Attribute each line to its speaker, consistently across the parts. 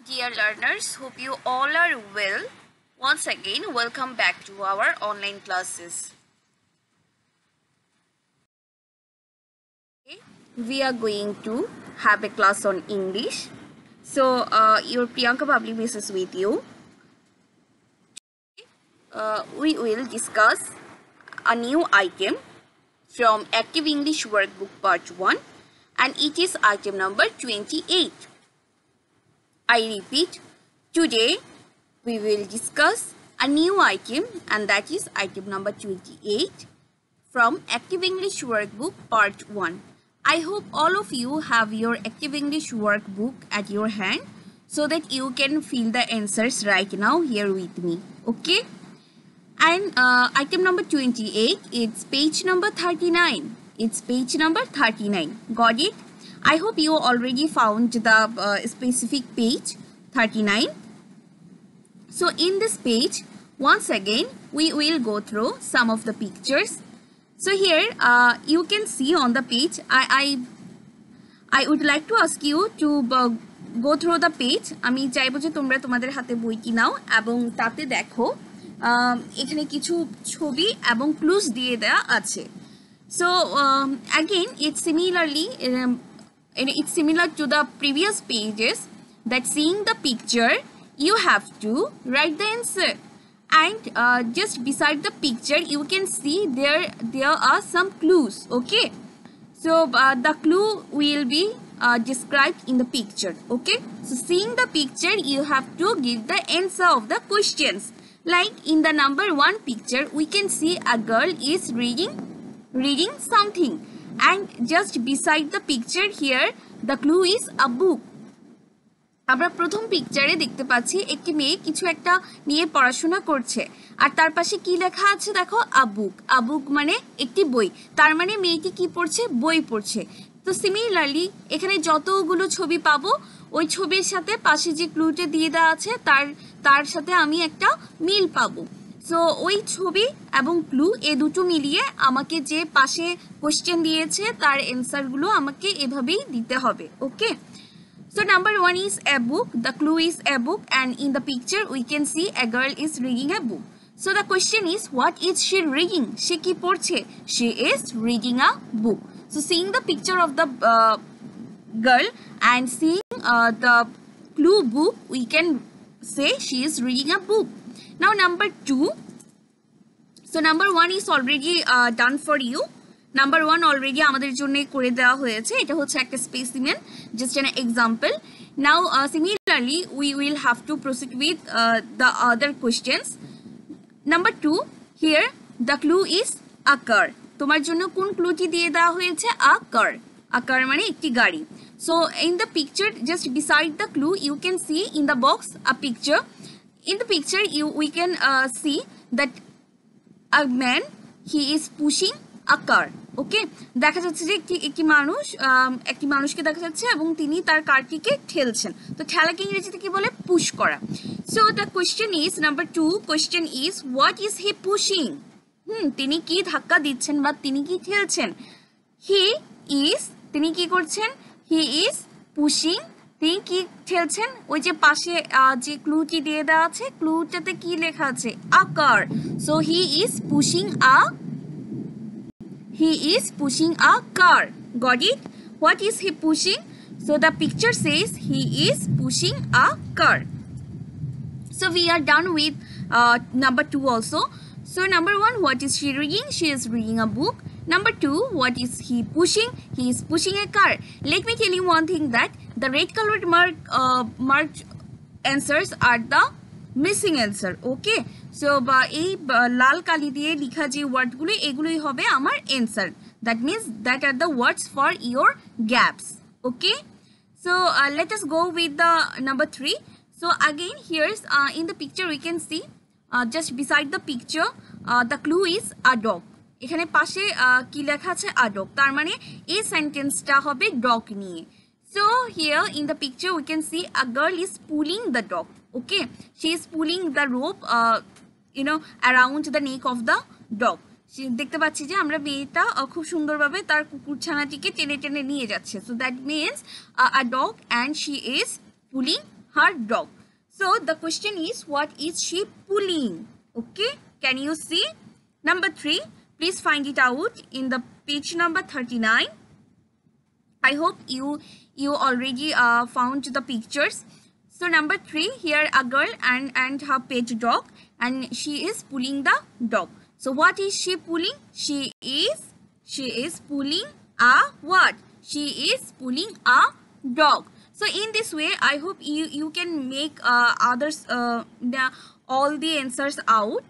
Speaker 1: Dear learners, hope you all are well. Once again, welcome back to our online classes. Okay, we are going to have a class on English. So, your Priyanka Public is with you. We will discuss a new item from Active English Workbook Part 1 and it is item number 28. I repeat, today we will discuss a new item and that is item number 28 from Active English Workbook Part 1. I hope all of you have your Active English Workbook at your hand so that you can fill the answers right now here with me. Okay? And item number 28, it's page number 39. It's page number 39. Got it? I hope you already found the specific page 39. So in this page, once again, we will go through some of the pictures. So here, you can see on the page, I would like to ask you to go through the page. আমি চাইবো যে তোমরা তোমাদের হাতে বইটি নাও এবং তাতে দেখো এখানে কিছু ছবি এবং ক্লুজ দিয়ে দেওয়া আছে। So again, it's similar to the previous pages that seeing the picture, you have to write the answer. And just beside the picture, you can see there are some clues. Okay. So the clue will be described in the picture. Okay. So seeing the picture, you have to give the answer of the questions. Like in the number 1 picture, we can see a girl is reading something. And just beside the picture here, the clue is a book. আমরা প্রথম পিকচারে দেখতে পাচ্ছি একটি মেয়ে কিছু একটা নিয়ে পড়াশোনা করছে আর তার পাশে কি লেখা আছে দেখো আ বুক মানে একটি বই তার মানে মেয়েটি কি পড়ছে বই পড়ছে তো সিমিলারলি এখানে যতগুলো ছবি পাবো ওই ছবির সাথে পাশে যে ক্লুটা দিয়ে দেওয়া আছে তার সাথে আমি একটা মিল পাবো সো ওই ছবি এবং ক্লু এই দুটো মিলিয়ে আমাকে যে পাশে কোশ্চেন দিয়েছে তার অ্যানসারগুলো আমাকে এভাবেই দিতে হবে ওকে So number 1 is a book. The clue is a book and in the picture we can see a girl is reading a book. So the question is what is she reading? She ki porche? She is reading a book. So seeing the picture of the girl and seeing the clue book, we can say she is reading a book. Now number 2. So number 1 is already done for you. Number 1 already আমাদের জন্য করে দেওয়া হয়েছে এটা হচ্ছে একটা specimen just an example now similarly we will have to proceed with the other questions number 2 here the clue is a car তোমার জন্য কোন ক্লুটি দিয়ে দেওয়া হয়েছে a car মানে একটি গাড়ি so in the picture just beside the clue you can see in the box a picture in the picture we can see that a man he is pushing a car ওকে দেখা যাচ্ছে যে একটি মানুষকে দেখা যাচ্ছে এবং তিনি তার কারটিকে ঠেলছেন তো ঠেলাকে ইংরেজিতে কি বলে পুশ করা so the question is number 2 question is what is he pushing তিনি কি ধাক্কা দিচ্ছেন বা তিনি কি ঠেলছেন তিনি কি করছেন হি ইজ পুশিং তিনি কি ঠেলছেন ওই যে পাশে যে ক্লুটি দিয়ে দেওয়া আছে ক্লুটাতে কি লেখা আছে a car so he is pushing He is pushing a car. Got it? What is he pushing? So the picture says he is pushing a car. So we are done with number 2 also. So number 1, what is she reading? She is reading a book. Number 2, what is he pushing? He is pushing a car. Let me tell you one thing that the red colored marked answers are the missing answer. Okay? So এই লাল কালি দিয়ে লেখা যে ওয়ার্ডগুলো এগুলোই হবে আমার answer that means that are the words for your gaps okay so let us go with the number 3 so again here's in the picture we can see just beside the picture the clue is a dog এখানে পাশে কি লেখা আছে a dog তার মানে এই সেন্টেন্সটা হবে ডগ নিয়ে so here in the picture we can see a girl is pulling the dog okay she is pulling the rope around the neck of the dog দেখতে পাচ্ছি যে আমরা মেয়েটা খুব সুন্দরভাবে তার কুকুরছানাটিকে টেনে টেনে নিয়ে যাচ্ছে so that means a dog and she is pulling her dog. So the question is, what is she pulling? Okay, can you see? Number 3, please find it out in the page number 39. I hope you already found the pictures. So number 3, here a girl and her pet dog, and she is pulling the dog. So what is she pulling? She is pulling a what? She is pulling a dog. So in this way, I hope you can make others all the answers out.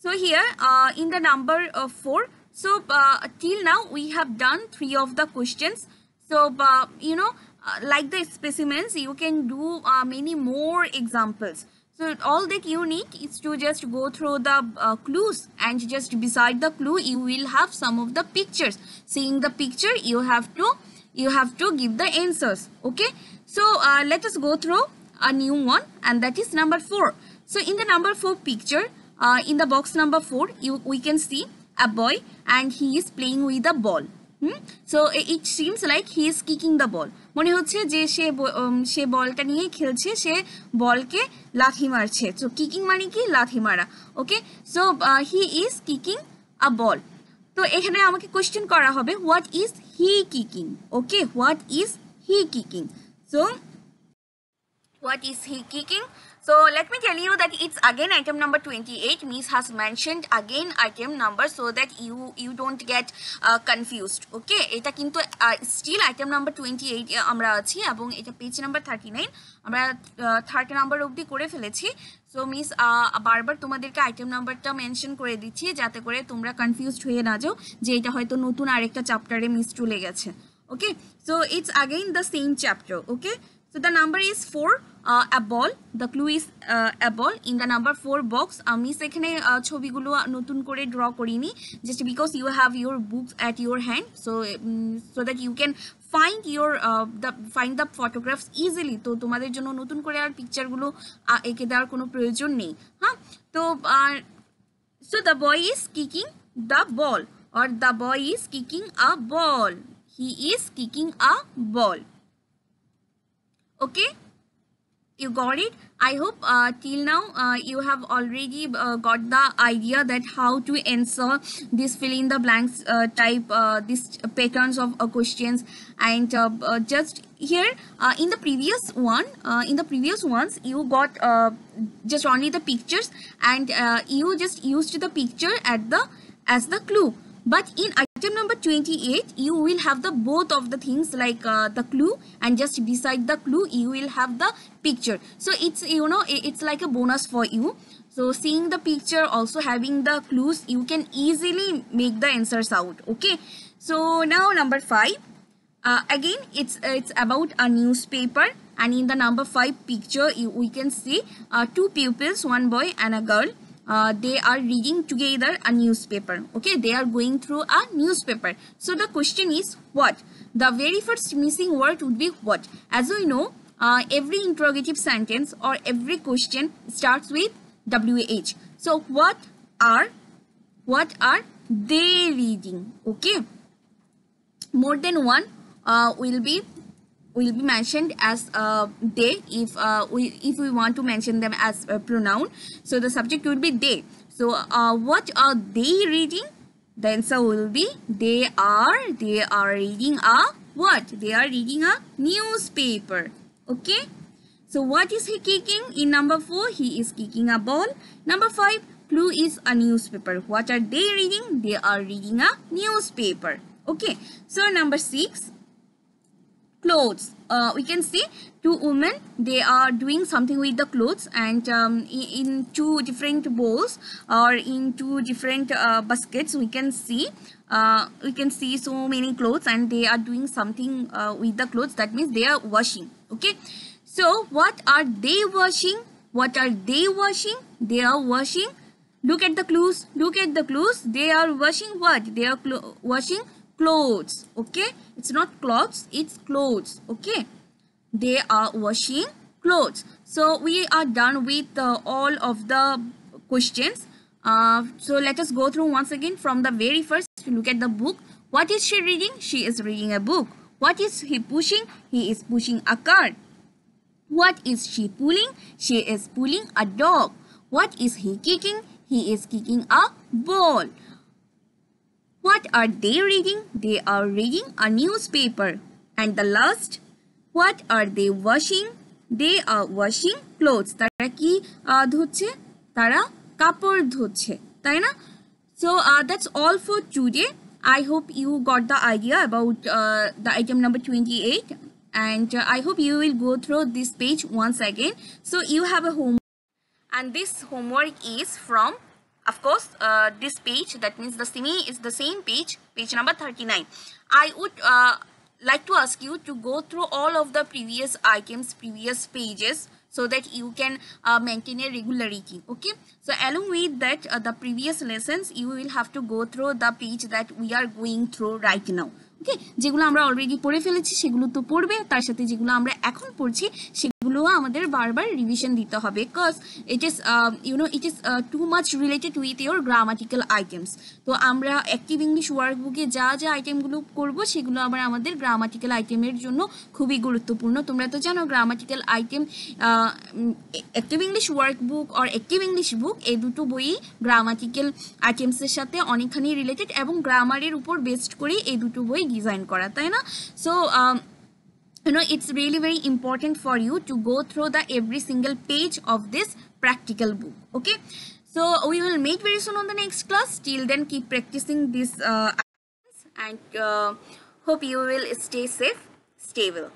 Speaker 1: So here in the number 4, so till now we have done 3 of the questions. So like the specimens, you can do many more examples. So all that you need is to just go through the clues, and just beside the clue you will have some of the pictures. Seeing the picture, you have to give the answers. Okay, so let us go through a new one, and that is number 4. So in the number 4 picture, in the box number 4, we can see a boy, and he is playing with a ball. So it seems like he is kicking the ball. মনে হচ্ছে যে সে বলটা নিয়ে খেলছে, সে বলকে লাথি মারছে। So kicking মানে কি? লাথি মারা। ওকে, সো হি ইজ কিকিং আ বল। তো এখানে আমাকে কোশ্চেন করা হবে, what is he kicking? Okay, what is he kicking? So what is he kicking? So let me tell you that it's again item number 28. Miss has mentioned again item number so that you don't get confused. Okay, এটা কিন্তু still item number 28 আমরা আছি, এবং এটা page number 39 আমরা 30 number অবধি করে ফেলেছি। সো মিস বারবার তোমাদেরকে আইটেম নাম্বারটা মেনশন করে দিচ্ছি, যাতে করে তোমরা কনফিউজড হয়ে না যাও যে এটা হয়তো নতুন আরেকটা চ্যাপ্টারে মিস চলে গেছে। Okay, so it's again the same chapter. Okay, so the number is 4, a ball. The clue is a ball. In the number 4 box, আমি সেখানে ছবিগুলো নতুন করে ড্র করিনি, just because you have your books at your hand, so that you can find the photographs easily. তো তোমাদের জন্য নতুন করে আর পিকচারগুলো এঁকে দেওয়ার কোনো প্রয়োজন নেই। হ্যাঁ, তো so the boy is kicking the ball, or the boy is kicking a ball. He is kicking a ball. Okay, you got it? I hope till now you have already got the idea that how to answer this fill in the blanks type these patterns of questions. And just here in the previous ones you got just only the pictures, and you just used the picture as the clue. But in item number 28, you will have the both of the things, like the clue, and just beside the clue you will have the picture. So it's it's like a bonus for you. So seeing the picture, also having the clues, you can easily make the answers out. Okay, so now number 5, again it's about a newspaper, and in the number 5 picture we can see 2 pupils, one boy and a girl. They are reading together a newspaper. Okay, they are going through a newspaper. So the question is, what? The very first missing word would be what? As we know, every interrogative sentence or every question starts with WH. So what are they reading? Okay, more than one will be mentioned as they, if we want to mention them as a pronoun. So the subject will be they. So what are they reading? The answer will be they are reading a what? They are reading a newspaper. Okay, so what is he kicking? In number 4, he is kicking a ball. Number 5, clue is a newspaper. What are they reading? They are reading a newspaper. Okay, so number 6, clothes. We can see 2 women, they are doing something with the clothes, and in 2 different bowls or in 2 different baskets we can see so many clothes, and they are doing something with the clothes. That means they are washing. Okay, so what are they washing? They are washing. Look at the clues. They are washing what? They are washing clothes. Okay, it's not clothes, it's clothes. Okay, they are washing clothes. So we are done with all of the questions. So let us go through once again from the very first. Look at the book. What is she reading? She is reading a book. What is he pushing? He is pushing a cart. What is she pulling? She is pulling a dog. What is he kicking? He is kicking a ball. What are they reading? They are reading a newspaper. And the last, what are they washing? They are washing clothes. Tara ki dhocche? Tara kapor dhocche. Tai na? So that's all for today. I hope you got the idea about the item number 28. And I hope you will go through this page once again. So you have a homework. And this homework is from, of course, this page. That means the semi is the same page, page number 39. I would like to ask you to go through all of the previous items, previous pages, so that you can maintain a regularity. Okay, so along with that, the previous lessons, you will have to go through the page that we are going through right now. ওকে, যেগুলো আমরা already পড়ে ফেলেছি সেগুলো তো পড়বে, তার সাথে যেগুলো আমরা এখন পড়ছি সেগুলো আমাদের বারবার রিভিশন দিতে হবে, because it is it is too much related with your grammatical items. তো আমরা অ্যাক্টিভ ইংলিশ ওয়ার্কবুকে যা যা আইটেমগুলো করবো সেগুলো আবার আমাদের গ্রামাটিক্যাল আইটেমের জন্য খুবই গুরুত্বপূর্ণ। তোমরা তো জানো grammatical item, active English workbook আর অ্যাক্টিভ ইংলিশ বুক, এই দুটো বইই গ্রামাটিক্যাল আইটেমসের সাথে অনেকখানি রিলেটেড এবং গ্রামারের উপর বেসড করেই এই দুটো বই ডিজাইন করা, তাই না? So it's really very important for you to go through the every single page of this practical book. Okay, so we will meet very soon on the next class. Till then, keep practicing this and hope you will stay safe, stay well.